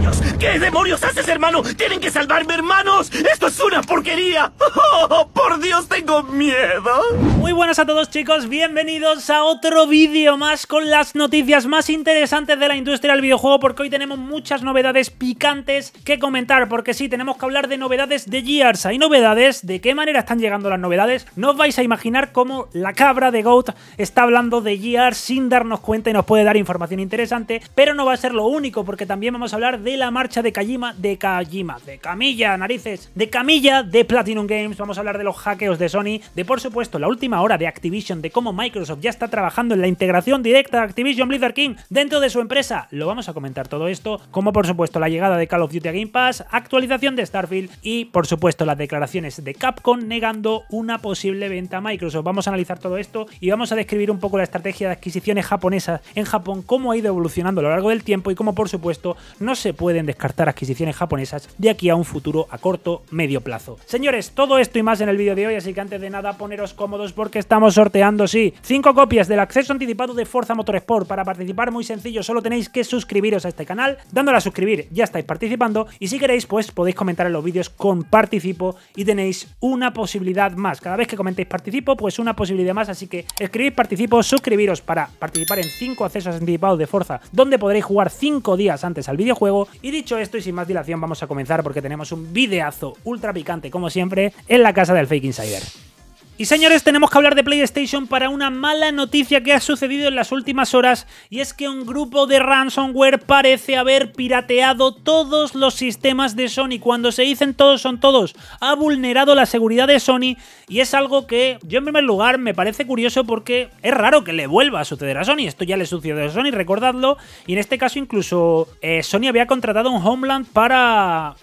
demonios? ¿Qué demonios haces, hermano? ¡Tienen que salvarme, hermanos! ¡Esto es una porquería! ¡Oh, por Dios, tengo miedo! Muy buenas a todos, chicos, bienvenidos a otro vídeo más con las noticias más interesantes de la industria del videojuego, porque hoy tenemos muchas novedades picantes que comentar, porque sí, tenemos que hablar de novedades de Gears. Hay novedades, ¿de qué manera están llegando las novedades? No os vais a imaginar cómo la cabra de Goat está hablando de Gears sin darnos cuenta y nos puede dar información interesante, pero no va a ser lo único, porque también vamos a hablar de la marcha de Camilla de Platinum Games. Vamos a hablar de los hackeos de Sony, de por supuesto la última hora de Activision, de cómo Microsoft ya está trabajando en la integración directa de Activision Blizzard King dentro de su empresa. Lo vamos a comentar todo esto, como por supuesto la llegada de Call of Duty a Game Pass, actualización de Starfield y por supuesto las declaraciones de Capcom negando una posible venta a Microsoft. Vamos a analizar todo esto y vamos a describir un poco la estrategia de adquisiciones japonesas en Japón, cómo ha ido evolucionando a lo largo del tiempo y cómo por supuesto no se pueden descartar adquisiciones japonesas de aquí a un futuro a corto, medio plazo. Señores, todo esto y más en el vídeo de hoy, así que antes de nada poneros cómodos porque estamos sorteando, sí, 5 copias del acceso anticipado de Forza Motorsport. Para participar muy sencillo, solo tenéis que suscribiros a este canal, dándole a suscribir ya estáis participando y si queréis pues podéis comentar en los vídeos con participo y tenéis una posibilidad más. Cada vez que comentéis participo pues una posibilidad más, así que escribid participo, suscribiros para participar en 5 accesos anticipados de Forza, donde podréis jugar 5 días antes al videojuego. Y dicho esto y sin más dilación vamos a comenzar porque tenemos un videazo ultra picante como siempre en la casa del Fake Insider. Y señores, tenemos que hablar de PlayStation para una mala noticia que ha sucedido en las últimas horas, y es que un grupo de ransomware parece haber pirateado todos los sistemas de Sony. Cuando se dicen todos son todos, ha vulnerado la seguridad de Sony, y es algo que yo en primer lugar me parece curioso porque es raro que le vuelva a suceder a Sony. Esto ya le sucedió a Sony, recordadlo, y en este caso incluso Sony había contratado un Homeland para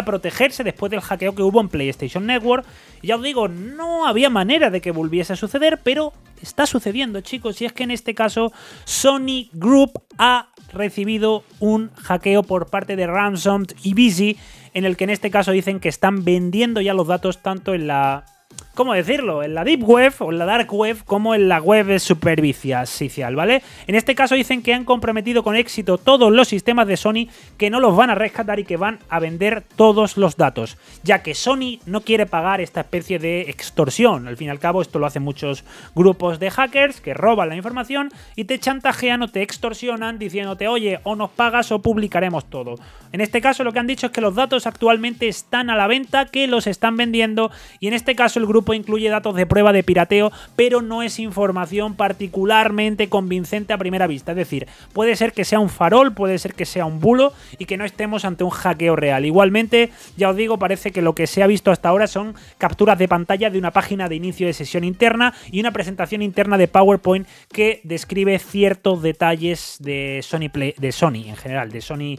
protegerse después del hackeo que hubo en PlayStation Network. Y ya os digo, no había manera de que volviese a suceder, pero está sucediendo, chicos. Y es que en este caso Sony Group ha recibido un hackeo por parte de Ransomed y Busy, en el que en este caso dicen que están vendiendo ya los datos tanto en la... ¿cómo decirlo? En la Deep Web o en la Dark Web como en la web superficial, ¿vale? En este caso dicen que han comprometido con éxito todos los sistemas de Sony, que no los van a rescatar y que van a vender todos los datos, ya que Sony no quiere pagar esta especie de extorsión. Al fin y al cabo esto lo hacen muchos grupos de hackers que roban la información y te chantajean o te extorsionan diciéndote, oye, o nos pagas o publicaremos todo. En este caso lo que han dicho es que los datos actualmente están a la venta, que los están vendiendo, y en este caso el grupo incluye datos de prueba de pirateo, pero no es información particularmente convincente a primera vista. Es decir, puede ser que sea un farol, puede ser que sea un bulo y que no estemos ante un hackeo real. Igualmente, ya os digo, parece que lo que se ha visto hasta ahora son capturas de pantalla de una página de inicio de sesión interna y una presentación interna de PowerPoint que describe ciertos detalles de Sony en general, de Sony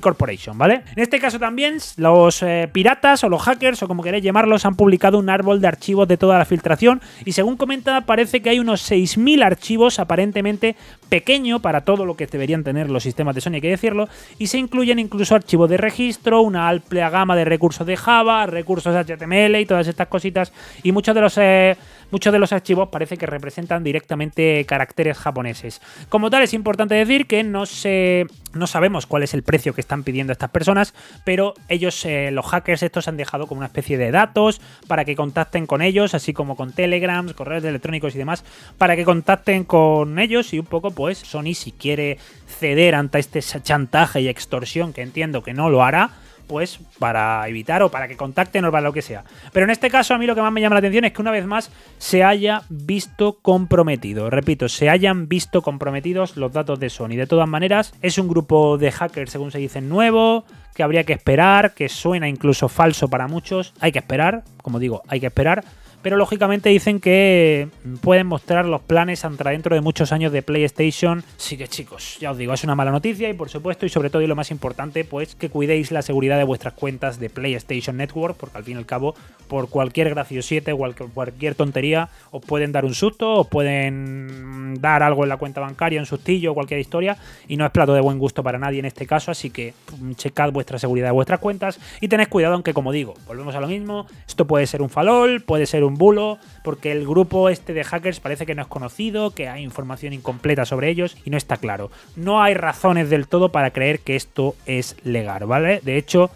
Corporation, ¿vale? En este caso también los piratas o los hackers o como queréis llamarlos han publicado un árbol de archivos de toda la filtración y según comenta parece que hay unos 6.000 archivos, aparentemente pequeño para todo lo que deberían tener los sistemas de Sony, hay que decirlo, y se incluyen incluso archivos de registro, una amplia gama de recursos de Java, recursos HTML y todas estas cositas, y muchos de los archivos parece que representan directamente caracteres japoneses. Como tal, es importante decir que no sabemos cuál es el precio que están pidiendo estas personas, pero ellos, los hackers estos, han dejado como una especie de datos para que contacten con ellos, así como con telegrams, correos electrónicos y demás, para que contacten con ellos y un poco pues Sony, si quiere ceder ante este chantaje y extorsión, que entiendo que no lo hará, pues para evitar o para que contacten o para lo que sea. Pero en este caso a mí lo que más me llama la atención es que una vez más se haya visto comprometido. Repito, se hayan visto comprometidos los datos de Sony. De todas maneras, es un grupo de hackers, según se dice, nuevo, que habría que esperar, que suena incluso falso para muchos. Hay que esperar, como digo, hay que esperar. Pero lógicamente dicen que pueden mostrar los planes dentro de muchos años de PlayStation. Así que chicos, ya os digo, es una mala noticia y por supuesto y sobre todo y lo más importante, pues que cuidéis la seguridad de vuestras cuentas de PlayStation Network, porque al fin y al cabo, por cualquier graciosete o cualquier tontería, os pueden dar un susto, os pueden dar algo en la cuenta bancaria, un sustillo o cualquier historia, y no es plato de buen gusto para nadie en este caso, así que checad vuestra seguridad de vuestras cuentas y tened cuidado, aunque como digo, volvemos a lo mismo, esto puede ser un farol, puede ser un un bulo, porque el grupo este de hackers parece que no es conocido, que hay información incompleta sobre ellos y no está claro. No hay razones del todo para creer que esto es legal, ¿vale? De hecho,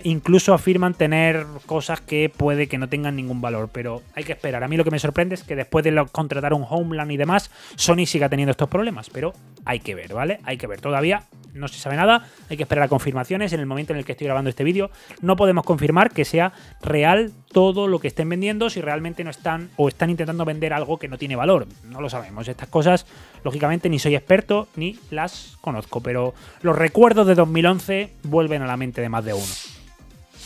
incluso afirman tener cosas que puede que no tengan ningún valor, pero hay que esperar. A mí lo que me sorprende es que después de contratar un Homeland y demás, Sony siga teniendo estos problemas, pero hay que ver, ¿vale? Hay que ver. Todavía no se sabe nada, hay que esperar a confirmaciones. En el momento en el que estoy grabando este vídeo, no podemos confirmar que sea real todo lo que estén vendiendo, si realmente no están o están intentando vender algo que no tiene valor. No lo sabemos. Estas cosas, lógicamente, ni soy experto ni las conozco, pero los recuerdos de 2011 vuelven a la mente de más de uno.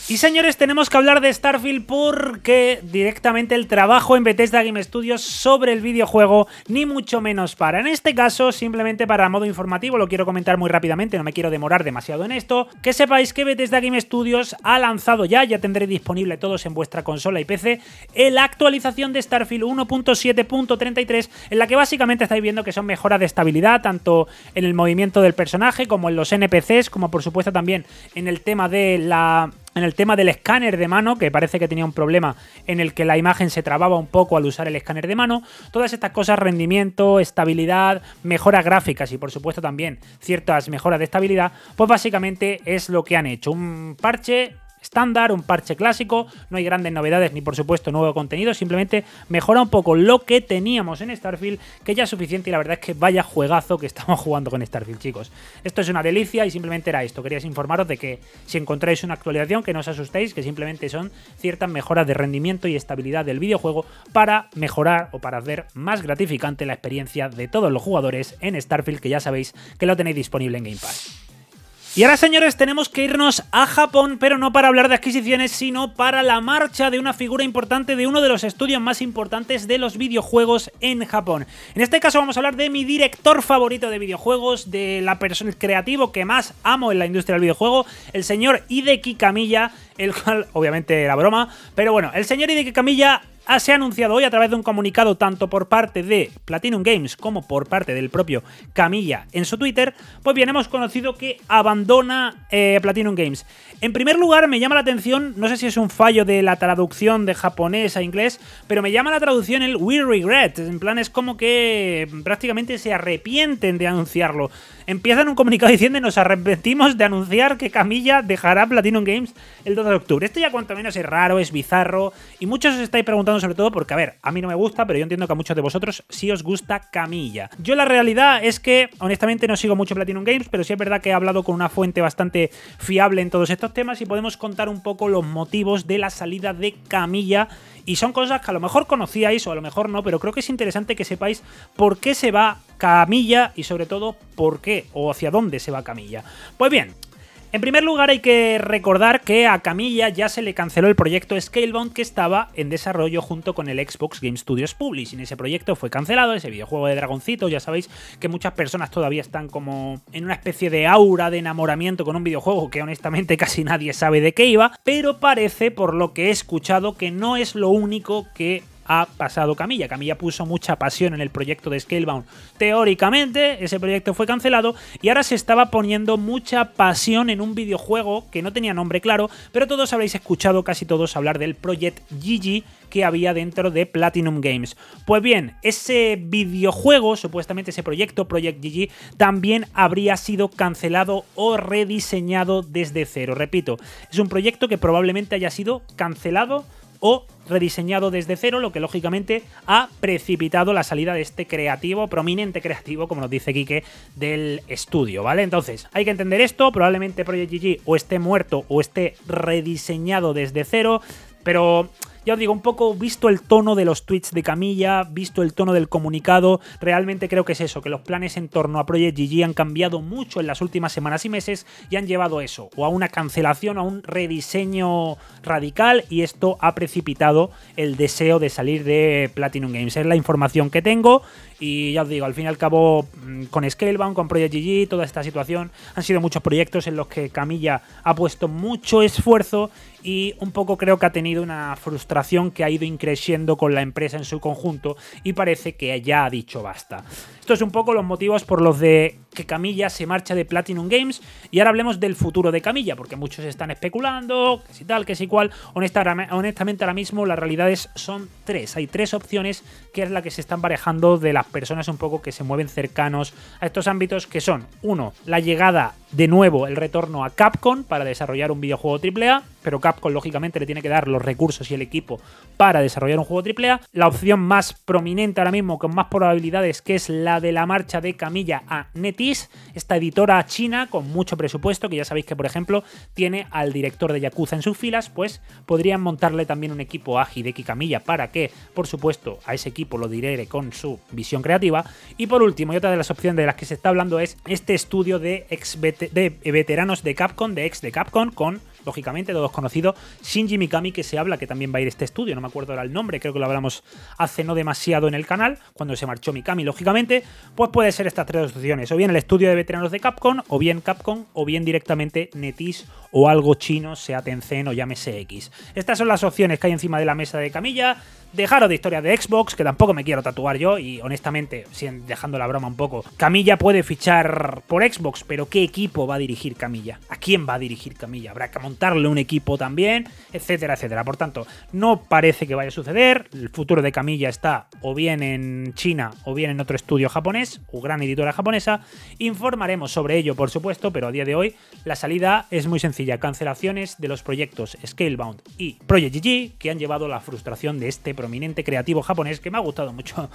Y señores, tenemos que hablar de Starfield porque directamente el trabajo en Bethesda Game Studios sobre el videojuego ni mucho menos para. En este caso, simplemente para modo informativo, lo quiero comentar muy rápidamente, no me quiero demorar demasiado en esto, que sepáis que Bethesda Game Studios ha lanzado ya tendré disponible todos en vuestra consola y PC, la actualización de Starfield 1.7.33, en la que básicamente estáis viendo que son mejoras de estabilidad, tanto en el movimiento del personaje como en los NPCs, como por supuesto también en el tema del escáner de mano, que parece que tenía un problema en el que la imagen se trababa un poco al usar el escáner de mano. Todas estas cosas, rendimiento, estabilidad, mejoras gráficas y por supuesto también ciertas mejoras de estabilidad, pues básicamente es lo que han hecho. Un parche estándar, un parche clásico, no hay grandes novedades ni por supuesto nuevo contenido, simplemente mejora un poco lo que teníamos en Starfield, que ya es suficiente y la verdad es que vaya juegazo que estamos jugando con Starfield, chicos. Esto es una delicia y simplemente era esto, quería informaros de que si encontráis una actualización que no os asustéis, que simplemente son ciertas mejoras de rendimiento y estabilidad del videojuego para mejorar o para hacer más gratificante la experiencia de todos los jugadores en Starfield, que ya sabéis que lo tenéis disponible en Game Pass. Y ahora, señores, tenemos que irnos a Japón, pero no para hablar de adquisiciones, sino para la marcha de una figura importante de uno de los estudios más importantes de los videojuegos en Japón. En este caso vamos a hablar de mi director favorito de videojuegos, de la persona, el creativo que más amo en la industria del videojuego, el señor Hideki Kamiya, el cual, obviamente era broma, pero bueno, el señor Hideki Kamiya se ha anunciado hoy a través de un comunicado tanto por parte de Platinum Games como por parte del propio Kamiya en su Twitter, pues bien, hemos conocido que abandona Platinum Games. En primer lugar, me llama la atención, no sé si es un fallo de la traducción de japonés a inglés, pero me llama la traducción el "we regret", en plan es como que prácticamente se arrepienten de anunciarlo. Empiezan un comunicado diciendo: nos arrepentimos de anunciar que Kamiya dejará Platinum Games el 2 de octubre. Esto ya cuanto menos es raro, es bizarro, y muchos os estáis preguntando sobre todo porque, a ver, a mí no me gusta, pero yo entiendo que a muchos de vosotros sí os gusta Kamiya. Yo la realidad es que, honestamente, no sigo mucho Platinum Games, pero sí es verdad que he hablado con una fuente bastante fiable en todos estos temas y podemos contar un poco los motivos de la salida de Kamiya. Y son cosas que a lo mejor conocíais o a lo mejor no, pero creo que es interesante que sepáis por qué se va Kamiya y sobre todo por qué o hacia dónde se va Kamiya. Pues bien, en primer lugar hay que recordar que a Kamiya ya se le canceló el proyecto Scalebound que estaba en desarrollo junto con el Xbox Game Studios Publishing. Ese proyecto fue cancelado, ese videojuego de dragoncitos, ya sabéis que muchas personas todavía están como en una especie de aura de enamoramiento con un videojuego que honestamente casi nadie sabe de qué iba, pero parece, por lo que he escuchado, que no es lo único que ha pasado Kamiya. Kamiya puso mucha pasión en el proyecto de Scalebound. Teóricamente, ese proyecto fue cancelado y ahora se estaba poniendo mucha pasión en un videojuego que no tenía nombre claro, pero todos habréis escuchado, casi todos, hablar del Project GG que había dentro de Platinum Games. Pues bien, ese videojuego, supuestamente ese proyecto, Project GG, también habría sido cancelado o rediseñado desde cero. Repito, es un proyecto que probablemente haya sido cancelado o rediseñado desde cero, lo que lógicamente ha precipitado la salida de este creativo, prominente creativo, como nos dice Quique, del estudio, ¿vale? Entonces, hay que entender esto, probablemente Project GG o esté muerto o esté rediseñado desde cero, pero ya os digo, un poco visto el tono de los tweets de Kamiya, visto el tono del comunicado, realmente creo que es eso, que los planes en torno a Project GG han cambiado mucho en las últimas semanas y meses y han llevado eso, o a una cancelación, a un rediseño radical, y esto ha precipitado el deseo de salir de Platinum Games. Es la información que tengo Y ya os digo, al fin y al cabo, con Scalebound, con Project GG, toda esta situación, han sido muchos proyectos en los que Camilla ha puesto mucho esfuerzo y un poco creo que ha tenido una frustración que ha ido increciendo con la empresa en su conjunto y parece que ya ha dicho basta. Esto es un poco los motivos por los de que Camilla se marcha de Platinum Games. Y ahora hablemos del futuro de Camilla, porque muchos están especulando, que si tal, que si cual. Honestamente ahora mismo las realidades son tres. Hay tres opciones que es la que se están barajando de las personas un poco que se mueven cercanos a estos ámbitos, que son: uno, la llegada de nuevo, el retorno a Capcom para desarrollar un videojuego AAA, pero Capcom lógicamente le tiene que dar los recursos y el equipo para desarrollar un juego AAA. La opción más prominente ahora mismo, con más probabilidades, que es la de la marcha de Camilla a NetEase, esta editora china con mucho presupuesto, que ya sabéis que, por ejemplo, tiene al director de Yakuza en sus filas, pues podrían montarle también un equipo a Hideki Camilla para que, por supuesto, a ese equipo lo lidere con su visión creativa. Y por último, y otra de las opciones de las que se está hablando, es este estudio de veteranos de Capcom, de ex de Capcom, con, lógicamente, todos conocidos, Shinji Mikami, que se habla que también va a ir este estudio. No me acuerdo ahora el nombre, creo que lo hablamos hace no demasiado en el canal, cuando se marchó Mikami, lógicamente. Pues puede ser estas tres opciones: o bien el estudio de veteranos de Capcom, o bien Capcom, o bien directamente NetEase o algo chino, sea Tencent o llámese X. Estas son las opciones que hay encima de la mesa de Camilla. Dejaros de historias de Xbox, que tampoco me quiero tatuar yo, y honestamente, dejando la broma un poco, Camilla puede fichar por Xbox, pero ¿qué equipo va a dirigir Camilla? ¿A quién va a dirigir Camilla? Habrá que montarle un equipo también, etcétera, etcétera. Por tanto, no parece que vaya a suceder. El futuro de Camilla está o bien en China o bien en otro estudio japonés o gran editora japonesa. Informaremos sobre ello, por supuesto, pero a día de hoy la salida es muy sencilla: cancelaciones de los proyectos Scalebound y Project GG, que han llevado a la frustración de este prominente creativo japonés, que me ha gustado mucho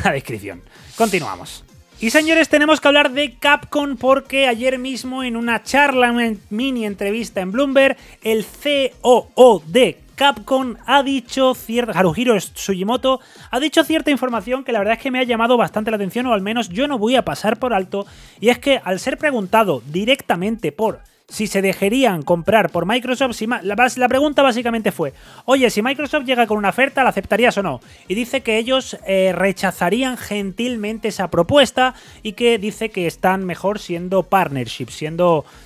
la descripción. Continuamos. Y señores, tenemos que hablar de Capcom, porque ayer mismo, en una charla, una mini entrevista en Bloomberg, el COO de Capcom ha dicho Haruhiro Tsujimoto ha dicho cierta información que la verdad es que me ha llamado bastante la atención, o al menos yo no voy a pasar por alto, y es que al ser preguntado directamente por si se dejarían comprar por Microsoft, la pregunta básicamente fue: oye, si Microsoft llega con una oferta, ¿la aceptarías o no? Y dice que ellos rechazarían gentilmente esa propuesta, y que dice que están mejor siendo partnerships,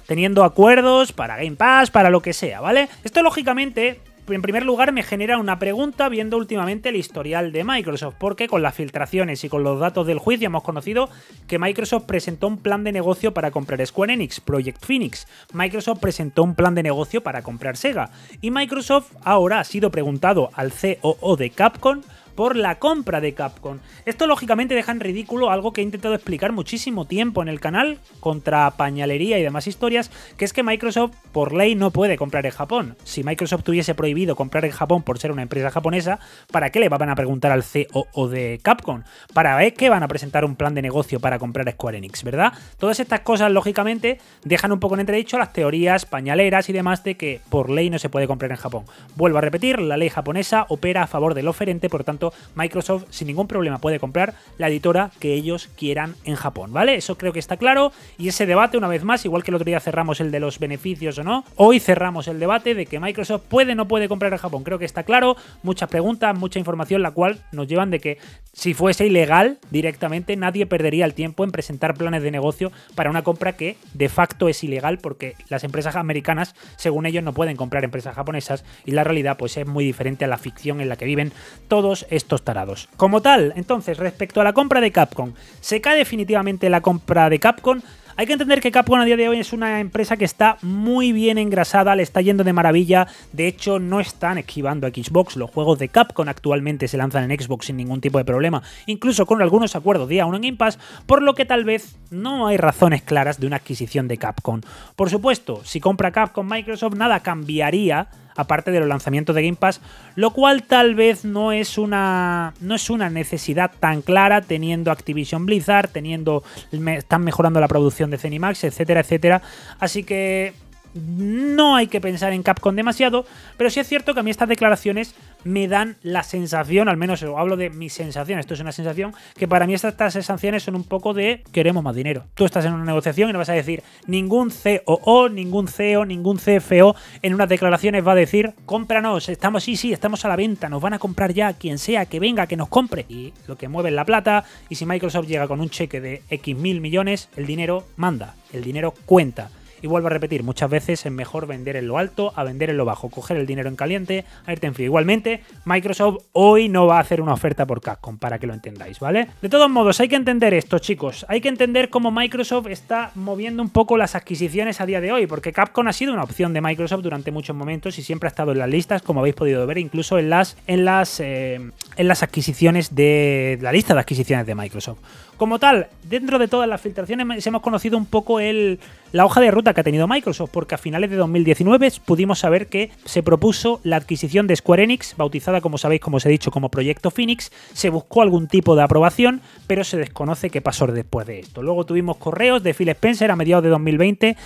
teniendo acuerdos para Game Pass, para lo que sea, ¿vale? Esto lógicamente, en primer lugar, me genera una pregunta viendo últimamente el historial de Microsoft, porque con las filtraciones y con los datos del juicio hemos conocido que Microsoft presentó un plan de negocio para comprar Square Enix, Project Phoenix. Microsoft presentó un plan de negocio para comprar Sega. Y Microsoft ahora ha sido preguntado al COO de Capcom por la compra de Capcom. Esto lógicamente deja en ridículo algo que he intentado explicar muchísimo tiempo en el canal, contra pañalería y demás historias, que es que Microsoft por ley no puede comprar en Japón. Si Microsoft tuviese prohibido comprar en Japón por ser una empresa japonesa, ¿para qué le van a preguntar al COO de Capcom? ¿Para ver qué van a presentar un plan de negocio para comprar Square Enix, verdad? Todas estas cosas lógicamente dejan un poco en entredicho las teorías pañaleras y demás de que por ley no se puede comprar en Japón. Vuelvo a repetir, la ley japonesa opera a favor del oferente, por tanto Microsoft sin ningún problema puede comprar la editora que ellos quieran en Japón, ¿vale? Eso creo que está claro, y ese debate, una vez más, igual que el otro día cerramos el de los beneficios o no, hoy cerramos el debate de que Microsoft puede o no puede comprar en Japón. Creo que está claro, muchas preguntas, mucha información, la cual nos llevan de que si fuese ilegal directamente, nadie perdería el tiempo en presentar planes de negocio para una compra que de facto es ilegal, porque las empresas americanas, según ellos, no pueden comprar empresas japonesas, y la realidad pues es muy diferente a la ficción en la que viven todos estos tarados. Como tal, entonces, respecto a la compra de Capcom, ¿se cae definitivamente la compra de Capcom? Hay que entender que Capcom a día de hoy es una empresa que está muy bien engrasada, le está yendo de maravilla. De hecho, no están esquivando a Xbox. Los juegos de Capcom actualmente se lanzan en Xbox sin ningún tipo de problema, incluso con algunos acuerdos día uno en Game Pass, por lo que tal vez no hay razones claras de una adquisición de Capcom. Por supuesto, si compra Capcom Microsoft, nada cambiaría aparte de los lanzamientos de Game Pass, lo cual tal vez no es una necesidad tan clara, teniendo Activision Blizzard, están mejorando la producción de Zenimax, etcétera, etcétera. Así que no hay que pensar en Capcom demasiado, pero sí es cierto que a mí estas declaraciones me dan la sensación, al menos hablo de mi sensación, esto es una sensación, que para mí estas sensaciones son un poco de queremos más dinero. Tú estás en una negociación y no vas a decir ningún COO, ningún CEO, ningún CFO en unas declaraciones va a decir cómpranos, estamos estamos a la venta, nos van a comprar ya, quien sea, que venga, que nos compre. Y lo que mueve es la plata, y si Microsoft llega con un cheque de X mil millones, el dinero manda, el dinero cuenta. Y vuelvo a repetir, muchas veces es mejor vender en lo alto a vender en lo bajo, coger el dinero en caliente a irte en frío. Igualmente, Microsoft hoy no va a hacer una oferta por Capcom, para que lo entendáis, ¿vale? De todos modos, hay que entender esto, chicos. Hay que entender cómo Microsoft está moviendo un poco las adquisiciones a día de hoy, porque Capcom ha sido una opción de Microsoft durante muchos momentos y siempre ha estado en las listas, como habéis podido ver, incluso en las adquisiciones de la lista de adquisiciones de Microsoft. Como tal, dentro de todas las filtraciones hemos conocido un poco la hoja de ruta que ha tenido Microsoft, porque a finales de 2019 pudimos saber que se propuso la adquisición de Square Enix, bautizada, como sabéis, como os he dicho, como Proyecto Phoenix. Se buscó algún tipo de aprobación, pero se desconoce qué pasó después de esto. Luego tuvimos correos de Phil Spencer a mediados de 2020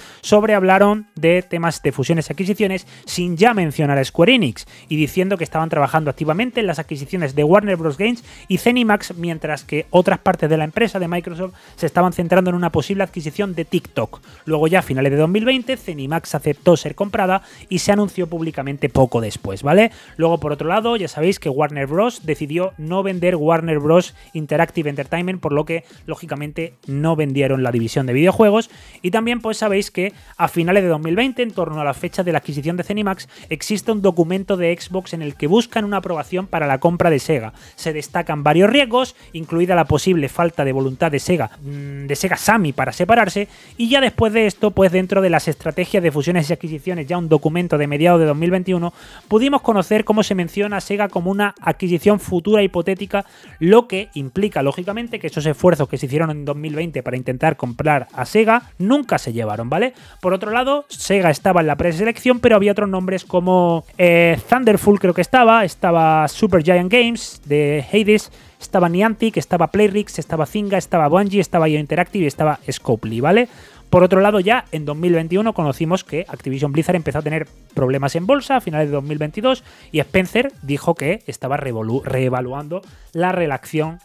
hablaron de temas de fusiones y adquisiciones sin ya mencionar a Square Enix y diciendo que estaban trabajando activamente en las adquisiciones de Warner Bros. Games y ZeniMax, mientras que otras partes de la empresa de Microsoft se estaban centrando en una posible adquisición de TikTok. Luego ya a finales de 2020 ZeniMax aceptó ser comprada y se anunció públicamente poco después, ¿vale? Luego, por otro lado, ya sabéis que Warner Bros. Decidió no vender Warner Bros. Interactive Entertainment, por lo que lógicamente no vendieron la división de videojuegos. Y también pues sabéis que a finales de 2020, en torno a la fecha de la adquisición de ZeniMax, existe un documento de Xbox en el que buscan una aprobación para la compra de Sega. Se destacan varios riesgos, incluida la posible falta de voluntad de Sega Sammy para separarse, y ya después de esto, pues dentro de las estrategias de fusiones y adquisiciones, ya un documento de mediados de 2021, pudimos conocer cómo se menciona a Sega como una adquisición futura hipotética, lo que implica lógicamente que esos esfuerzos que se hicieron en 2020 para intentar comprar a Sega nunca se llevaron, ¿vale? Por otro lado, Sega estaba en la preselección, pero había otros nombres como Thunderful, creo que estaba Supergiant Games de Hades, estaba Niantic, estaba Playrix, estaba Zynga, estaba Bungie, estaba IO Interactive y estaba Scopely, ¿vale? Por otro lado, ya en 2021 conocimos que Activision Blizzard empezó a tener problemas en bolsa a finales de 2022 y Spencer dijo que estaba reevaluando la relación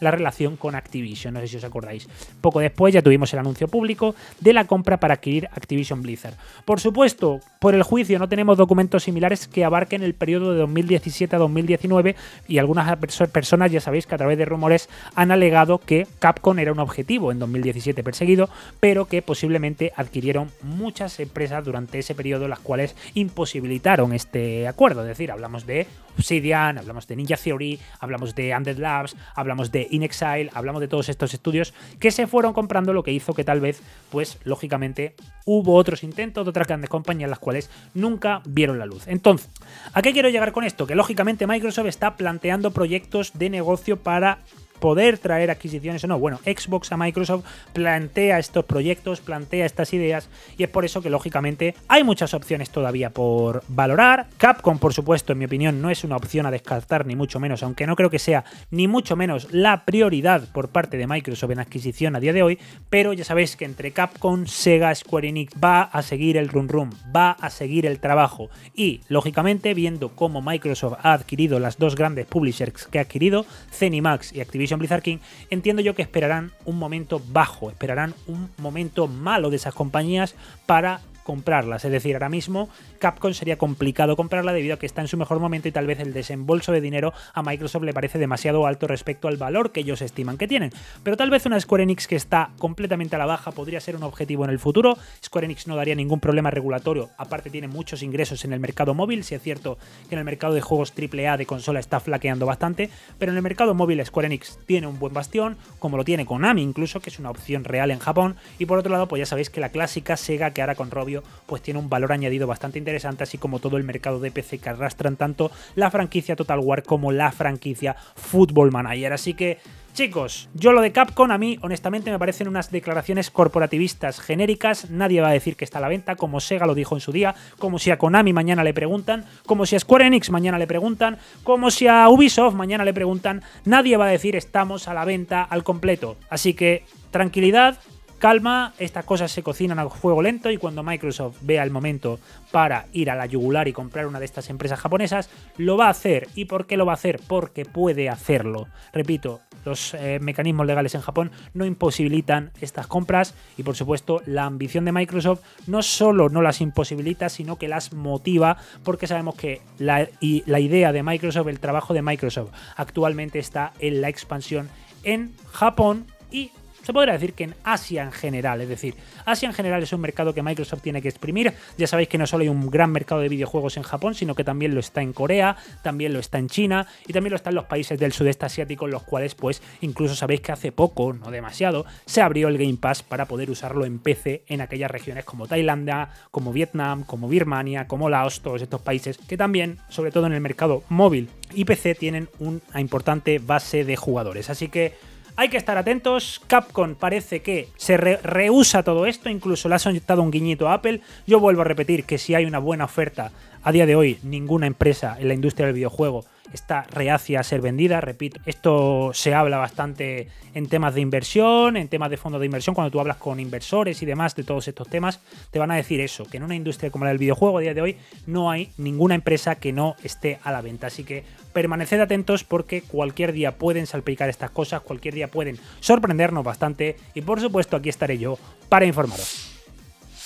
con Activision, no sé si os acordáis. Poco después ya tuvimos el anuncio público de la compra para adquirir Activision Blizzard. Por supuesto, por el juicio no tenemos documentos similares que abarquen el periodo de 2017 a 2019 y algunas personas, ya sabéis que a través de rumores han alegado que Capcom era un objetivo en 2017 perseguido, pero que posiblemente adquirieron muchas empresas durante ese periodo, las cuales imposibilitaron este acuerdo. Es decir, hablamos de Obsidian, hablamos de Ninja Theory, hablamos de Undead Labs, hablamos de inXile, hablamos de todos estos estudios que se fueron comprando, lo que hizo que tal vez, pues lógicamente, hubo otros intentos de otras grandes compañías las cuales nunca vieron la luz. Entonces, ¿a qué quiero llegar con esto? Que lógicamente Microsoft está planteando proyectos de negocio para poder traer adquisiciones o no. Bueno, Xbox a Microsoft plantea estos proyectos, plantea estas ideas y es por eso que lógicamente hay muchas opciones todavía por valorar. Capcom, por supuesto, en mi opinión, no es una opción a descartar ni mucho menos, aunque no creo que sea ni mucho menos la prioridad por parte de Microsoft en adquisición a día de hoy, pero ya sabéis que entre Capcom, Sega, Square Enix va a seguir el run, va a seguir el trabajo y, lógicamente, viendo cómo Microsoft ha adquirido las dos grandes publishers que ha adquirido, ZeniMax y Activision Blizzard King, entiendo yo que esperarán un momento bajo, esperarán un momento malo de esas compañías para comprarlas. Es decir, ahora mismo Capcom sería complicado comprarla debido a que está en su mejor momento y tal vez el desembolso de dinero a Microsoft le parece demasiado alto respecto al valor que ellos estiman que tienen. Pero tal vez una Square Enix que está completamente a la baja podría ser un objetivo en el futuro. Square Enix no daría ningún problema regulatorio, aparte tiene muchos ingresos en el mercado móvil, si es cierto que en el mercado de juegos AAA de consola está flaqueando bastante, pero en el mercado móvil Square Enix tiene un buen bastión, como lo tiene Konami incluso, que es una opción real en Japón, y por otro lado pues ya sabéis que la clásica Sega, que ahora con Robio pues tiene un valor añadido bastante interesante, así como todo el mercado de PC que arrastran tanto la franquicia Total War como la franquicia Football Manager. Así que, chicos, yo lo de Capcom a mí honestamente me parecen unas declaraciones corporativistas genéricas. Nadie va a decir que está a la venta, como Sega lo dijo en su día, como si a Konami mañana le preguntan, como si a Square Enix mañana le preguntan, como si a Ubisoft mañana le preguntan. Nadie va a decir estamos a la venta al completo. Así que tranquilidad, calma, estas cosas se cocinan a fuego lento y cuando Microsoft vea el momento para ir a la yugular y comprar una de estas empresas japonesas, lo va a hacer. ¿Y por qué lo va a hacer? Porque puede hacerlo. Repito, los mecanismos legales en Japón no imposibilitan estas compras y por supuesto la ambición de Microsoft no solo no las imposibilita, sino que las motiva, porque sabemos que la idea de Microsoft, el trabajo de Microsoft actualmente está en la expansión en Japón y se podría decir que en Asia en general. Es decir, Asia en general es un mercado que Microsoft tiene que exprimir. Ya sabéis que no solo hay un gran mercado de videojuegos en Japón, sino que también lo está en Corea, también lo está en China y también lo está en los países del sudeste asiático, en los cuales pues incluso sabéis que hace poco, no demasiado, se abrió el Game Pass para poder usarlo en PC en aquellas regiones como Tailandia, como Vietnam, como Birmania, como Laos, todos estos países que también, sobre todo en el mercado móvil y PC, tienen una importante base de jugadores. Así que hay que estar atentos. Capcom parece que se rehúsa todo esto, incluso le ha soltado un guiñito a Apple. Yo vuelvo a repetir que si hay una buena oferta, a día de hoy ninguna empresa en la industria del videojuego está reacia a ser vendida. Repito, esto se habla bastante en temas de inversión, en temas de fondos de inversión. Cuando tú hablas con inversores y demás de todos estos temas, te van a decir eso, que en una industria como la del videojuego a día de hoy no hay ninguna empresa que no esté a la venta. Así que permaneced atentos porque cualquier día pueden salpicar estas cosas, cualquier día pueden sorprendernos bastante y por supuesto aquí estaré yo para informaros.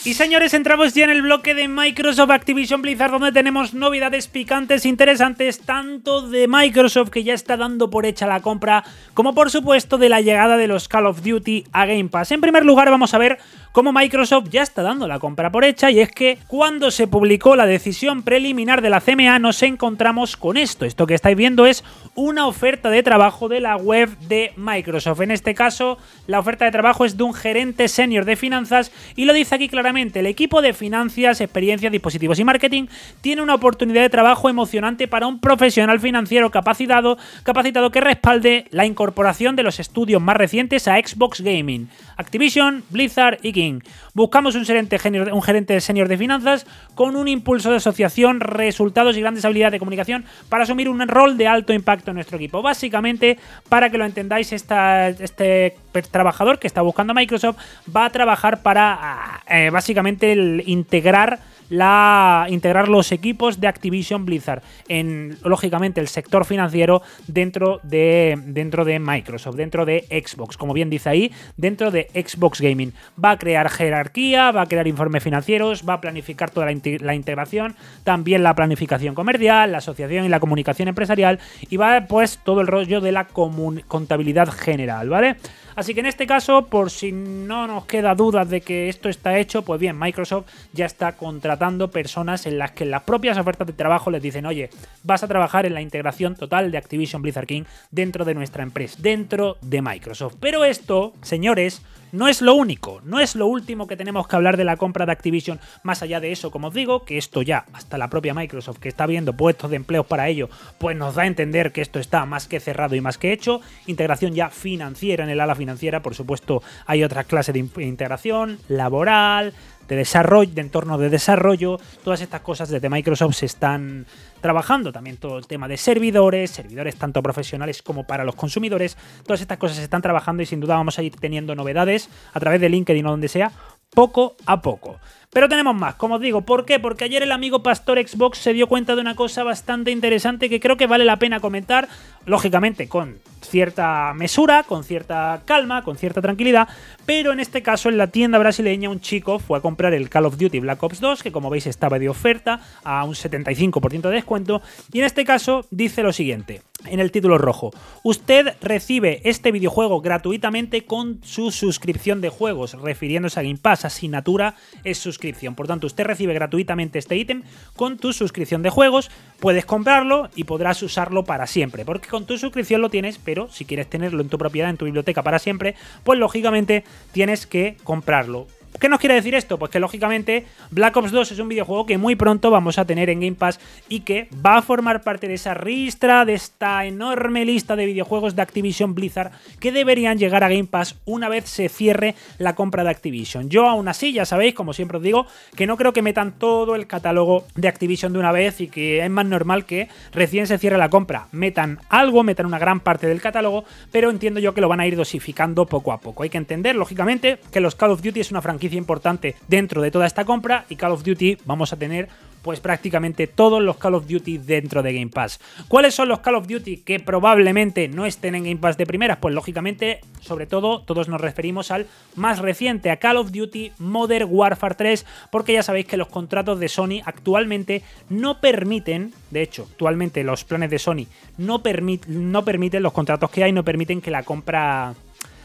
Y señores, entramos ya en el bloque de Microsoft Activision Blizzard, donde tenemos novedades picantes, interesantes, tanto de Microsoft, que ya está dando por hecha la compra, como por supuesto de la llegada de los Call of Duty a Game Pass. En primer lugar vamos a ver cómo Microsoft ya está dando la compra por hecha, y es que cuando se publicó la decisión preliminar de la CMA nos encontramos con esto. Esto que estáis viendo es una oferta de trabajo de la web de Microsoft. En este caso, la oferta de trabajo es de un gerente senior de finanzas y lo dice aquí claramente. El equipo de finanzas, experiencia, dispositivos y marketing tiene una oportunidad de trabajo emocionante para un profesional financiero capacitado que respalde la incorporación de los estudios más recientes a Xbox Gaming, Activision, Blizzard y King. Buscamos un gerente senior de finanzas con un impulso de asociación, resultados y grandes habilidades de comunicación para asumir un rol de alto impacto en nuestro equipo. Básicamente, para que lo entendáis, este trabajador que está buscando Microsoft va a trabajar para básicamente integrar los equipos de Activision Blizzard en, lógicamente, el sector financiero dentro de Microsoft, dentro de Xbox, como bien dice ahí, dentro de Xbox Gaming. Va a crear jerarquía, va a crear informes financieros, va a planificar toda la integración, también la planificación comercial, la asociación y la comunicación empresarial, y va pues todo el rollo de la contabilidad general, ¿vale? Así que en este caso, por si no nos queda dudas de que esto está hecho, pues bien, Microsoft ya está contratando personas en las que en las propias ofertas de trabajo les dicen: oye, vas a trabajar en la integración total de Activision Blizzard King dentro de nuestra empresa, dentro de Microsoft. Pero esto, señores, no es lo único, no es lo último que tenemos que hablar de la compra de Activision. Más allá de eso, como os digo, que esto ya, hasta la propia Microsoft, que está viendo puestos de empleos para ello, pues nos da a entender que esto está más que cerrado y más que hecho. Integración ya financiera en el ala financiera, por supuesto, hay otras clases de integración, laboral, de desarrollo, de entorno de desarrollo. Todas estas cosas desde Microsoft se están trabajando. También todo el tema de servidores tanto profesionales como para los consumidores. Todas estas cosas se están trabajando y sin duda vamos a ir teniendo novedades a través de LinkedIn o donde sea, poco a poco. Pero tenemos más, como os digo. ¿Por qué? Porque ayer el amigo Pastor Xbox se dio cuenta de una cosa bastante interesante que creo que vale la pena comentar, lógicamente con cierta mesura, con cierta calma, con cierta tranquilidad, pero en este caso en la tienda brasileña un chico fue a comprar el Call of Duty Black Ops 2, que como veis estaba de oferta a un 75% de descuento, y en este caso dice lo siguiente, en el título rojo: usted recibe este videojuego gratuitamente con su suscripción de juegos, refiriéndose a Game Pass. Asignatura es suscripción, por tanto usted recibe gratuitamente este ítem con tu suscripción de juegos. Puedes comprarlo y podrás usarlo para siempre, porque con tu suscripción lo tienes, pero si quieres tenerlo en tu propiedad, en tu biblioteca para siempre, pues lógicamente tienes que comprarlo. ¿Qué nos quiere decir esto? Pues que lógicamente Black Ops 2 es un videojuego que muy pronto vamos a tener en Game Pass y que va a formar parte de esa ristra, de esta enorme lista de videojuegos de Activision Blizzard que deberían llegar a Game Pass una vez se cierre la compra de Activision. Yo aún así, ya sabéis, como siempre os digo, que no creo que metan todo el catálogo de Activision de una vez y que es más normal que recién se cierre la compra metan algo, metan una gran parte del catálogo, pero entiendo yo que lo van a ir dosificando poco a poco. Hay que entender, lógicamente, que los Call of Duty es una franquicia importante dentro de toda esta compra y Call of Duty vamos a tener pues prácticamente todos los Call of Duty dentro de Game Pass. ¿Cuáles son los Call of Duty que probablemente no estén en Game Pass de primeras? Pues lógicamente, sobre todo, todos nos referimos al más reciente, a Call of Duty Modern Warfare 3, porque ya sabéis que los contratos de Sony actualmente no permiten, de hecho, actualmente los planes de Sony no permiten, los contratos que hay no permiten que la compra...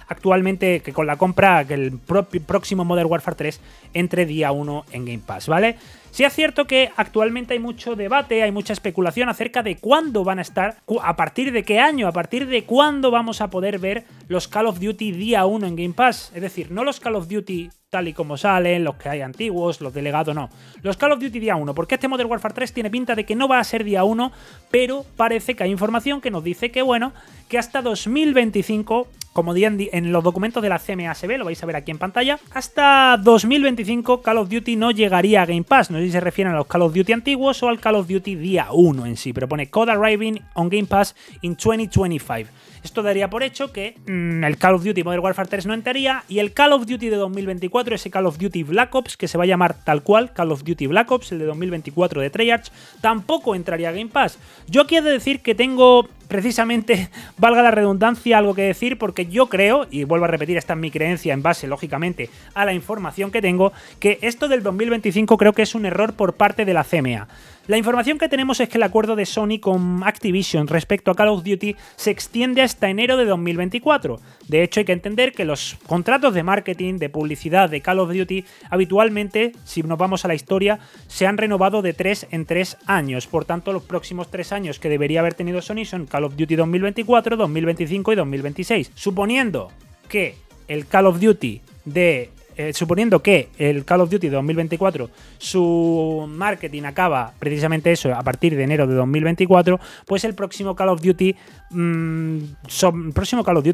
Actualmente, que con la compra, que el próximo Modern Warfare 3 entre día 1 en Game Pass, ¿vale? Sí es cierto que actualmente hay mucho debate, hay mucha especulación acerca de cuándo van a estar, a partir de qué año, a partir de cuándo vamos a poder ver los Call of Duty día 1 en Game Pass. Es decir, no los Call of Duty tal y como salen, los que hay antiguos, los de legado, no. Los Call of Duty día 1, porque este Modern Warfare 3 tiene pinta de que no va a ser día 1, pero parece que hay información que nos dice que, bueno, que hasta 2025... Como en los documentos de la CMA se ve, lo vais a ver aquí en pantalla, hasta 2025 Call of Duty no llegaría a Game Pass. No sé si se refieren a los Call of Duty antiguos o al Call of Duty día 1 en sí, pero pone Code Arriving on Game Pass in 2025. Esto daría por hecho que el Call of Duty Modern Warfare 3 no entraría y el Call of Duty de 2024, ese Call of Duty Black Ops, que se va a llamar tal cual, Call of Duty Black Ops, el de 2024 de Treyarch, tampoco entraría a Game Pass. Yo quiero decir que tengo... precisamente, valga la redundancia, algo que decir, porque yo creo, y vuelvo a repetir, esta es mi creencia en base, lógicamente, a la información que tengo, que esto del 2025 creo que es un error por parte de la CMA. La información que tenemos es que el acuerdo de Sony con Activision respecto a Call of Duty se extiende hasta enero de 2024. De hecho, hay que entender que los contratos de marketing, de publicidad de Call of Duty, habitualmente, si nos vamos a la historia, se han renovado de 3 en 3 años. Por tanto, los próximos 3 años que debería haber tenido Sony son Call of Duty 2024, 2025 y 2026. Suponiendo que el Call of Duty de... suponiendo que el Call of Duty de 2024 su marketing acaba precisamente eso a partir de enero de 2024, pues el próximo Call of Duty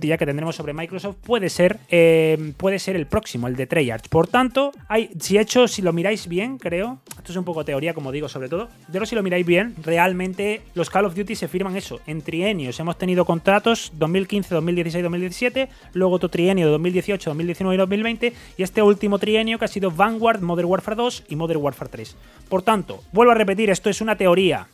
ya que tendremos sobre Microsoft puede ser el próximo, el de Treyarch. Por tanto, si lo miráis bien, creo, esto es un poco teoría como digo sobre todo, pero si lo miráis bien, realmente los Call of Duty se firman eso, en trienios. Hemos tenido contratos 2015, 2016, 2017, luego otro trienio de 2018, 2019 y 2020 y este último trienio que ha sido Vanguard, Modern Warfare 2 y Modern Warfare 3. Por tanto, vuelvo a repetir, esto es una teoría,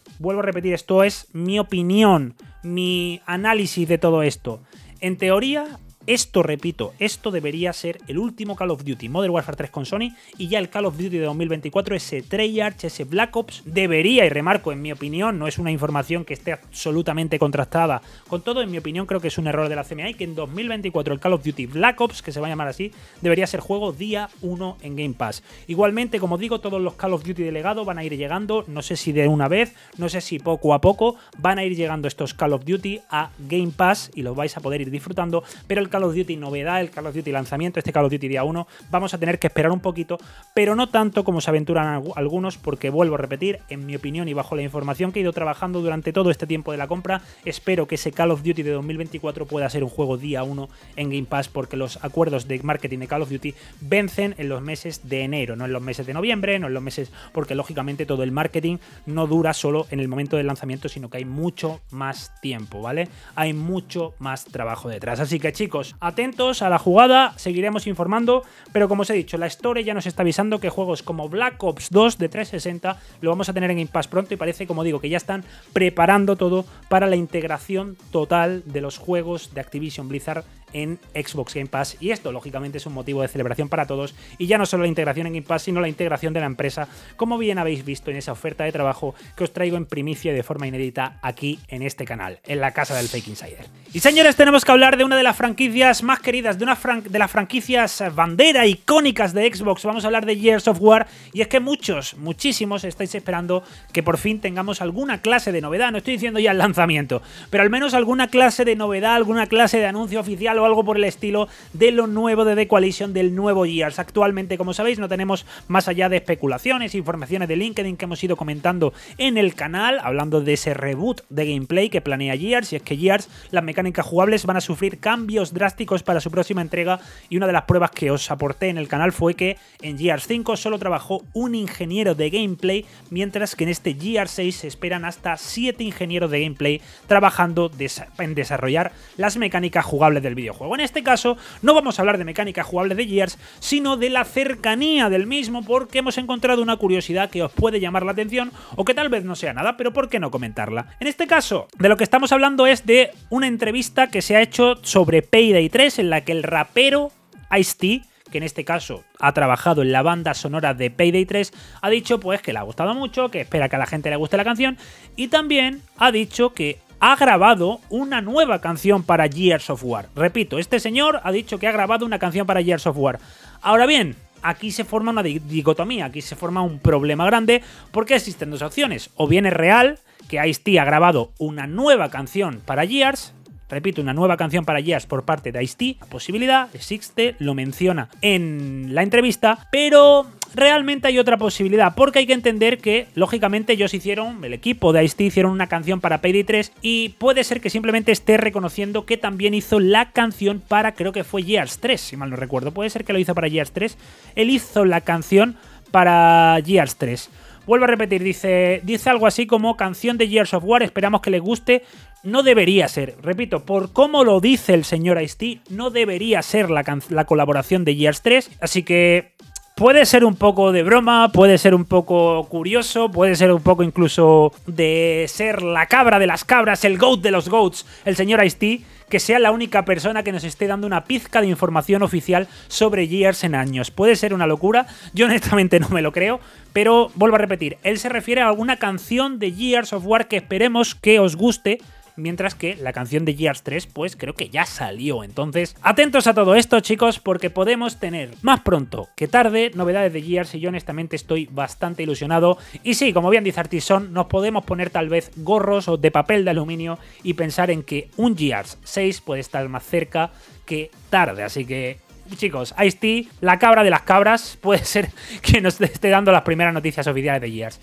esto es mi opinión, mi análisis de todo esto. En teoría, esto, repito, esto debería ser el último Call of Duty Modern Warfare 3 con Sony y ya el Call of Duty de 2024, ese Treyarch, ese Black Ops, debería, y remarco, en mi opinión, no es una información que esté absolutamente contrastada con todo, en mi opinión creo que es un error de la CMA y que en 2024 el Call of Duty Black Ops, que se va a llamar así, debería ser juego día 1 en Game Pass. Igualmente, como digo, todos los Call of Duty de legado van a ir llegando, no sé si de una vez, no sé si poco a poco, van a ir llegando estos Call of Duty a Game Pass y los vais a poder ir disfrutando, pero el Call of Duty novedad, el Call of Duty lanzamiento, este Call of Duty día 1, vamos a tener que esperar un poquito, pero no tanto como se aventuran algunos, porque vuelvo a repetir, en mi opinión y bajo la información que he ido trabajando durante todo este tiempo de la compra, espero que ese Call of Duty de 2024 pueda ser un juego día 1 en Game Pass, porque los acuerdos de marketing de Call of Duty vencen en los meses de enero, no en los meses de noviembre, no en los meses, porque lógicamente todo el marketing no dura solo en el momento del lanzamiento, sino que hay mucho más tiempo, ¿vale? Hay mucho más trabajo detrás. Así que chicos, atentos a la jugada, seguiremos informando, pero como os he dicho, la Store ya nos está avisando que juegos como Black Ops 2 de 360 lo vamos a tener en Game Pass pronto y parece, como digo, que ya están preparando todo para la integración total de los juegos de Activision Blizzard en Xbox Game Pass, y esto lógicamente es un motivo de celebración para todos, y ya no solo la integración en Game Pass, sino la integración de la empresa, como bien habéis visto en esa oferta de trabajo que os traigo en primicia y de forma inédita aquí en este canal, en la casa del Fake Insider. Y señores, tenemos que hablar de una de las franquicias más queridas, de las franquicias bandera icónicas de Xbox. Vamos a hablar de Gears of War, y es que muchísimos estáis esperando que por fin tengamos alguna clase de novedad, no estoy diciendo ya el lanzamiento, pero al menos alguna clase de novedad, alguna clase de anuncio oficial o algo por el estilo de lo nuevo de The Coalition, del nuevo Gears. Actualmente, como sabéis, no tenemos más allá de especulaciones, informaciones de LinkedIn que hemos ido comentando en el canal, hablando de ese reboot de gameplay que planea Gears, y es que Gears, las mecánicas jugables van a sufrir cambios drásticos para su próxima entrega, y una de las pruebas que os aporté en el canal fue que en Gears 5 solo trabajó un ingeniero de gameplay, mientras que en este Gears 6 se esperan hasta 7 ingenieros de gameplay trabajando en desarrollar las mecánicas jugables del videojuego. En este caso no vamos a hablar de mecánicas jugables de Gears, sino de la cercanía del mismo, porque hemos encontrado una curiosidad que os puede llamar la atención o que tal vez no sea nada, pero ¿por qué no comentarla? En este caso, de lo que estamos hablando es de una entrevista que se ha hecho sobre Payday 3, en la que el rapero Ice-T, que en este caso ha trabajado en la banda sonora de Payday 3, ha dicho pues que le ha gustado mucho, que espera que a la gente le guste la canción, y también ha dicho que ha grabado una nueva canción para Gears of War. Repito, este señor ha dicho que ha grabado una canción para Gears of War. Ahora bien, aquí se forma una dicotomía, aquí se forma un problema grande, porque existen dos opciones. O bien es real que Ice-T ha grabado una nueva canción para Gears. Repito, una nueva canción para Gears por parte de Ice-T. La posibilidad existe, lo menciona en la entrevista, pero realmente hay otra posibilidad, porque hay que entender que, lógicamente, ellos hicieron, el equipo de Ice-T hicieron una canción para Payday 3, y puede ser que simplemente esté reconociendo que también hizo la canción para, creo que fue Gears 3, si mal no recuerdo. Puede ser que lo hizo para Gears 3. Él hizo la canción para Gears 3. Vuelvo a repetir, dice algo así como canción de Gears of War, esperamos que les guste. No debería ser, repito, por cómo lo dice el señor Ice-T, no debería ser la colaboración de Gears 3, así que puede ser un poco de broma, puede ser un poco curioso, puede ser un poco incluso de ser la cabra de las cabras, el GOAT de los GOATs, el señor Ice-T, que sea la única persona que nos esté dando una pizca de información oficial sobre Gears en años. Puede ser una locura, yo honestamente no me lo creo, pero vuelvo a repetir, él se refiere a alguna canción de Gears of War que esperemos que os guste, mientras que la canción de Gears 3 pues creo que ya salió. Entonces, atentos a todo esto, chicos, porque podemos tener más pronto que tarde novedades de Gears, y yo honestamente estoy bastante ilusionado. Y sí, como bien dice Artisan, nos podemos poner tal vez gorros o de papel de aluminio y pensar en que un Gears 6 puede estar más cerca que tarde, así que chicos, Ice-T, la cabra de las cabras, puede ser que nos esté dando las primeras noticias oficiales de Gears.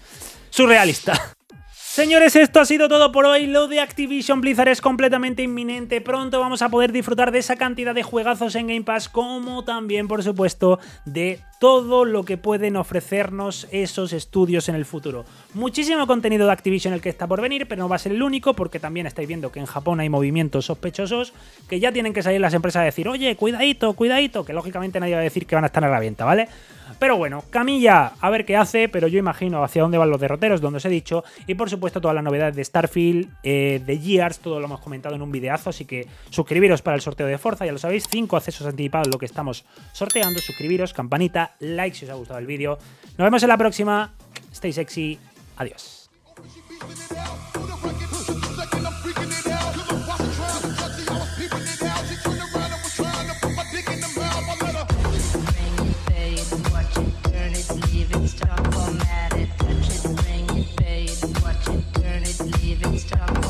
Surrealista. Señores, esto ha sido todo por hoy. Lo de Activision Blizzard es completamente inminente. Pronto vamos a poder disfrutar de esa cantidad de juegazos en Game Pass, como también, por supuesto, de todo lo que pueden ofrecernos esos estudios en el futuro. Muchísimo contenido de Activision el que está por venir, pero no va a ser el único, porque también estáis viendo que en Japón hay movimientos sospechosos que ya tienen que salir las empresas a decir, oye, cuidadito, cuidadito, que lógicamente nadie va a decir que van a estar a la venta, ¿vale? Pero bueno, Camilla, a ver qué hace, pero yo imagino hacia dónde van los derroteros, donde os he dicho, y por supuesto todas las novedades de Starfield, de Gears, todo lo hemos comentado en un videazo, así que suscribiros para el sorteo de Forza, ya lo sabéis, 5 accesos anticipados lo que estamos sorteando, suscribiros, campanita, like si os ha gustado el vídeo. Nos vemos en la próxima, stay sexy, adiós. Stop formatted, touch it, bring it, pay it, watch it, turn it, leave it, stop.